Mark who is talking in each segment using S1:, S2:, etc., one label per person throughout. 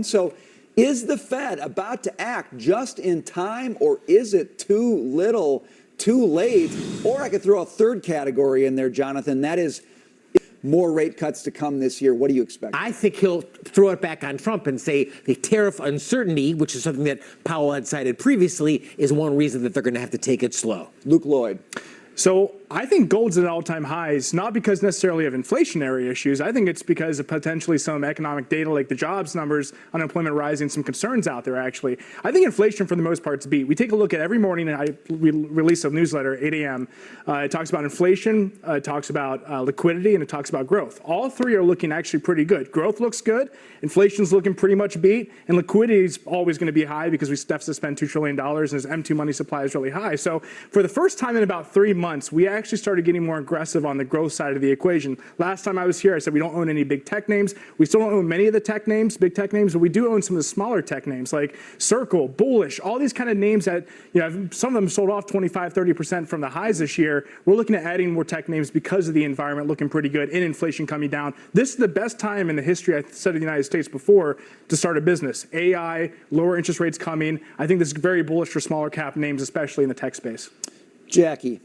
S1: So is the Fed about to act just in time, or is it too little, too late? Or I could throw a third category in there, Jonathan. That is more rate cuts to come this year. What do you expect?
S2: I think he'll throw it back on Trump and say the tariff uncertainty, which is something that Powell had cited previously, is one reason that they're going to have to take it slow.
S1: Luke Lloyd.
S3: So I think gold's at all-time highs, not because necessarily of inflationary issues. I think it's because of potentially some economic data like the jobs numbers, unemployment rising, some concerns out there, actually. I think inflation, for the most part, is beat. We take a look at every morning, and we release a newsletter, 8 a.m. It talks about inflation, it talks about liquidity, and it talks about growth. All three are looking actually pretty good. Growth looks good, inflation's looking pretty much beat, and liquidity is always going to be high because we have to spend $2 trillion, and his M2 money supply is really high. So for the first time in about 3 months, we actually started getting more aggressive on the growth side of the equation. Last time I was here, I said we don't own any big tech names. We still don't own many of the tech names, big tech names, but we do own some of the smaller tech names like Circle, Bullish, all these kind of names that, some of them sold off 25, 30% from the highs this year. We're looking at adding more tech names because of the environment looking pretty good and inflation coming down. This is the best time in the history, I said, of the United States before, to start a business. AI, lower interest rates coming. I think this is very bullish for smaller cap names, especially in the tech space.
S1: Jackie.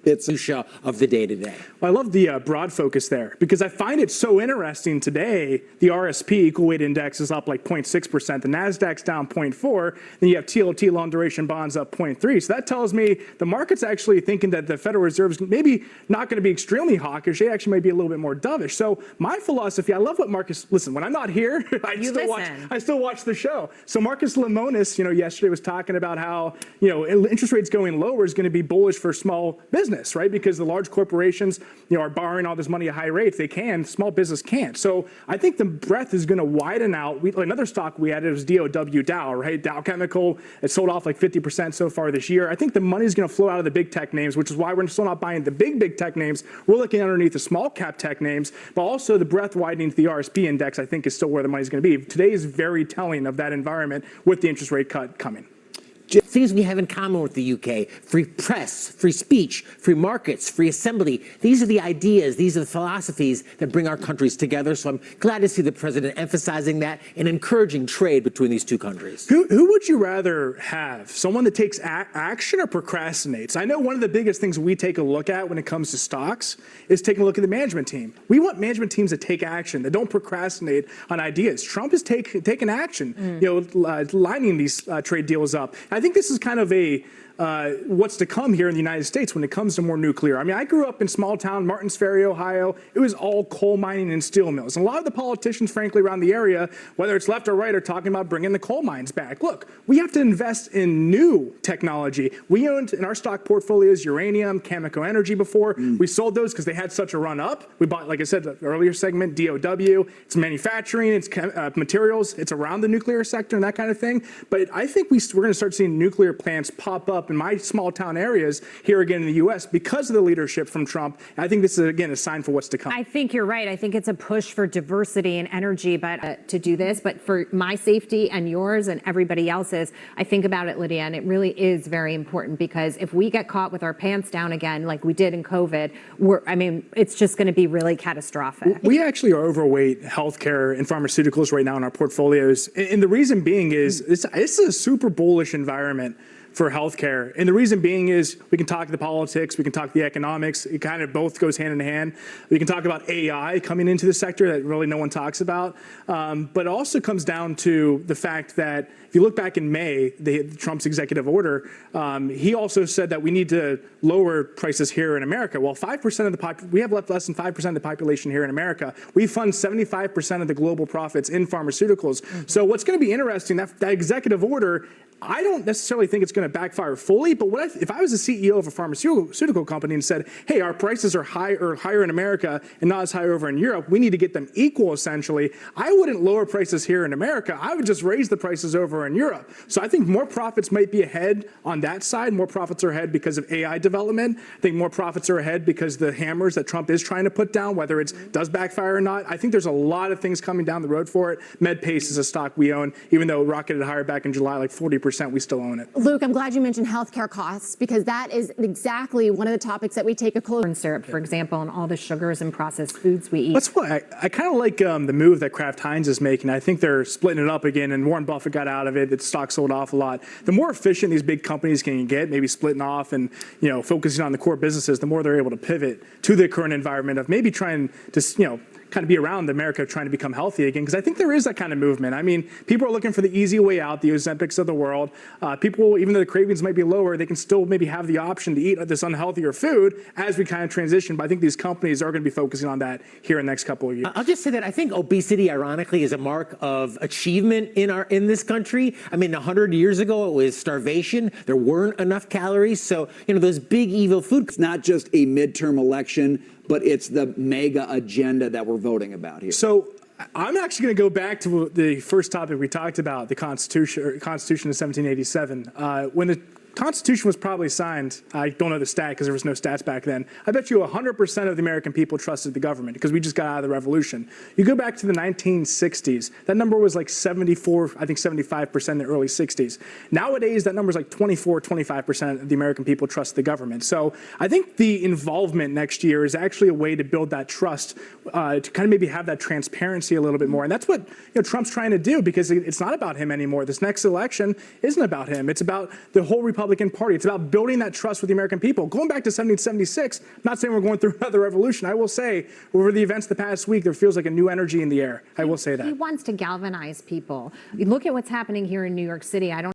S1: It's
S2: a show of the day to day.
S3: Well, I love the broad focus there because I find it so interesting today. The RSP equal weight index is up like 0.6%. The Nasdaq's down 0.4. Then you have TLT long duration bonds up 0.3. So that tells me the market's actually thinking that the Federal Reserve is maybe not going to be extremely hawkish. They actually might be a little bit more dovish. So my philosophy, I love what Marcus. Listen, when I'm not here, I still watch the show. So Marcus Lemonis, yesterday was talking about how interest rates going lower is going to be bullish for small business. Right? Because the large corporations, are borrowing all this money at high rates. They can, small business can't. So I think the breadth is going to widen out. Another stock we added was Dow, right? Dow Chemical. It sold off like 50% so far this year. I think the money is going to flow out of the big tech names, which is why we're still not buying the big tech names. We're looking underneath the small cap tech names, but also the breadth widening to the RSP index, I think, is still where the money's going to be. Today is very telling of that environment with the interest rate cut coming.
S2: Things we have in common with the UK: free press, free speech, free markets, free assembly. These are the ideas, these are the philosophies that bring our countries together. So I'm glad to see the president emphasizing that and encouraging trade between these two countries.
S3: Who would you rather have? Someone that takes action or procrastinates? I know one of the biggest things we take a look at when it comes to stocks is taking a look at the management team. We want management teams that take action, that don't procrastinate on ideas. Trump is taking action, lining these trade deals up. I think this is kind of a what's to come here in the United States when it comes to more nuclear. I mean, I grew up in small town Martins Ferry, Ohio. It was all coal mining and steel mills. And a lot of the politicians, frankly, around the area, whether it's left or right, are talking about bringing the coal mines back. Look, we have to invest in new technology. We owned in our stock portfolios uranium, Cameco Energy before. We sold those because they had such a run up. We bought, like I said, the earlier segment, DOW. It's manufacturing, it's materials, it's around the nuclear sector and that kind of thing. But I think we're going to start seeing nuclear plants pop up in my small town areas here again in the U.S. because of the leadership from Trump. And I think this is, again, a sign for what's to come.
S4: I think you're right. I think it's a push for diversity and energy to do this. But for my safety and yours and everybody else's, I think about it, Lydia, and it really is very important because if we get caught with our pants down again, like we did in COVID, it's just going to be really catastrophic.
S3: We actually are overweight healthcare and pharmaceuticals right now in our portfolios. And the reason being is it's a super bullish environment for healthcare. And the reason being is we can talk the politics, we can talk the economics. It kind of both goes hand in hand. We can talk about AI coming into the sector that really no one talks about. But it also comes down to the fact that if you look back in May, Trump's executive order, he also said that we need to lower prices here in America. Well, 5% of the we have less than 5% of the population here in America. We fund 75% of the global profits in pharmaceuticals. Mm-hmm. So what's going to be interesting, that executive order, I don't necessarily think it's going to backfire fully, but if I was a CEO of a pharmaceutical company and said, hey, our prices are higher in America and not as high over in Europe, we need to get them equal, essentially, I wouldn't lower prices here in America. I would just raise the prices over in Europe. So I think more profits might be ahead on that side. More profits are ahead because of AI development. I think more profits are ahead because the hammers that Trump is trying to put down, whether it does backfire or not, I think there's a lot of things coming down the road for it. MedPace is a stock we own, even though it rocketed higher back in July, like 40%. 2%, we still own it.
S5: Luke, I'm glad you mentioned healthcare costs because that is exactly one of the topics that we take a close.
S4: Corn syrup, for example, and all the sugars and processed foods we eat.
S3: That's why I kind of like the move that Kraft Heinz is making. I think they're splitting it up again, and Warren Buffett got out of it. The stock sold off a lot. The more efficient these big companies can get, maybe splitting off and focusing on the core businesses, the more they're able to pivot to the current environment of maybe trying to kind of be around America trying to become healthy again, because I think there is that kind of movement. I mean, people are looking for the easy way out, the Ozempics of the world. People, even though the cravings might be lower, they can still maybe have the option to eat this unhealthier food as we kind of transition. But I think these companies are going to be focusing on that here in the next couple of years.
S2: I'll just say that I think obesity, ironically, is a mark of achievement in this country. I mean, 100 years ago, it was starvation. There weren't enough calories. So, those big evil food.
S1: It's not just a midterm election, but it's the mega agenda that we're voting about here.
S3: So I'm actually going to go back to the first topic we talked about, the Constitution of 1787. When the Constitution was probably signed, I don't know the stat because there was no stats back then, I bet you 100% of the American people trusted the government because we just got out of the revolution. You go back to the 1960s, that number was like 74, I think 75% in the early 60s. Nowadays, that number is like 24, 25% of the American people trust the government. So I think the involvement next year is actually a way to build that trust, to kind of maybe have that transparency a little bit more. And that's what Trump's trying to do, because it's not about him anymore. This next election isn't about him. It's about the whole Republican Party. It's about building that trust with the American people. Going back to 1776, I'm not saying we're going through another revolution. I will say, over the events the past week, there feels like a new energy in the air. I will say that.
S4: He wants to galvanize people. Look at what's happening here in New York City. I don't